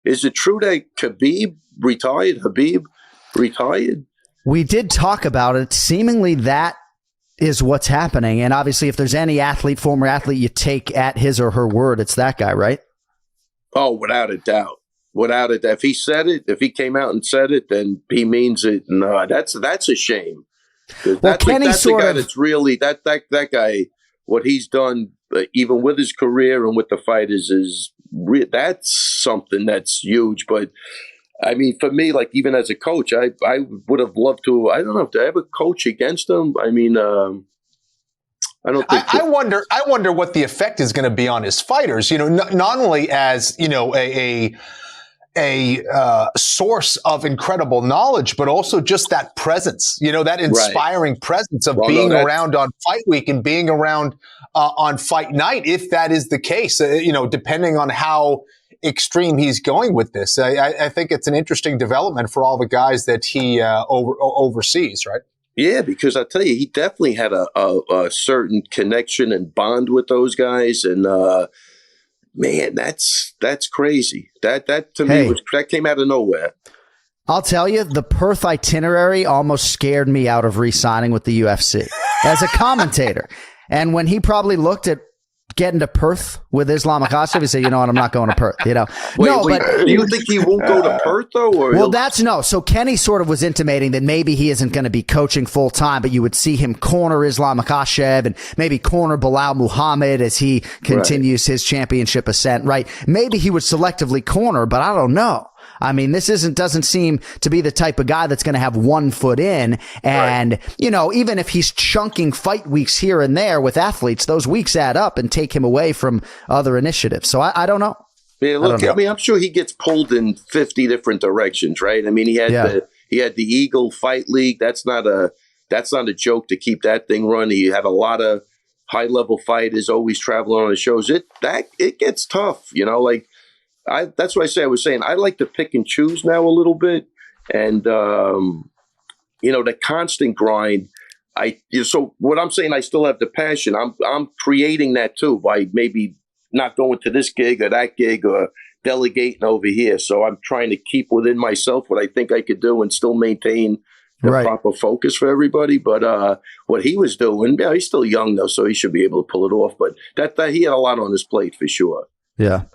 Is it true that Khabib retired? We did talk about it. Seemingly that is what's happening. And obviously, if there's any former athlete you take at his or her word, it's that guy, right? Oh, without a doubt. Without it. If he said it, if he came out and said it, then he means it. No, that's a shame. Well, that's the guy that's really, that guy, what he's done, even with his career and with the fighters, that's something that's huge. But I mean, for me, like even as a coach, I would have loved to. I don't know if I ever coach against him. I mean, I don't think. I wonder what the effect is going to be on his fighters. You know, not only as a source of incredible knowledge, but also just that presence. You know, that inspiring presence of being around on fight week and being around on fight night. If that is the case, depending on how extreme he's going with this. I think it's an interesting development for all the guys that he oversees, right? Yeah, because I tell you, he definitely had a certain connection and bond with those guys, and man, that's crazy. That to me that came out of nowhere. I'll tell you, the Perth itinerary almost scared me out of re-signing with the UFC as a commentator. And when he probably looked at getting to Perth with Islam Makhachev, he said, you know what, I'm not going to Perth, you know. Wait, do you think he won't go to Perth, though? Or So Kenny sort of was intimating that maybe he isn't going to be coaching full-time, but you would see him corner Islam Makhachev and maybe corner Bilal Muhammad as he continues his championship ascent, right? Maybe he would selectively corner, but I don't know. I mean, this doesn't seem to be the type of guy that's going to have one foot in. And, even if he's chunking fight weeks here and there with athletes, those weeks add up and take him away from other initiatives. So I don't know. Yeah, look, I mean, I'm sure he gets pulled in 50 different directions, right? I mean, he had the Eagle Fight League. That's not a joke to keep that thing running. He had a lot of high level fighters always traveling on the shows. It gets tough, that's why I was saying I like to pick and choose now a little bit, and the constant grind. So what I'm saying, I still have the passion. I'm creating that too by maybe not going to this gig or that gig or delegating over here. So I'm trying to keep within myself what I think I could do and still maintain the proper focus for everybody. But what he was doing, he's still young though, so he should be able to pull it off. But that he had a lot on his plate for sure. Yeah.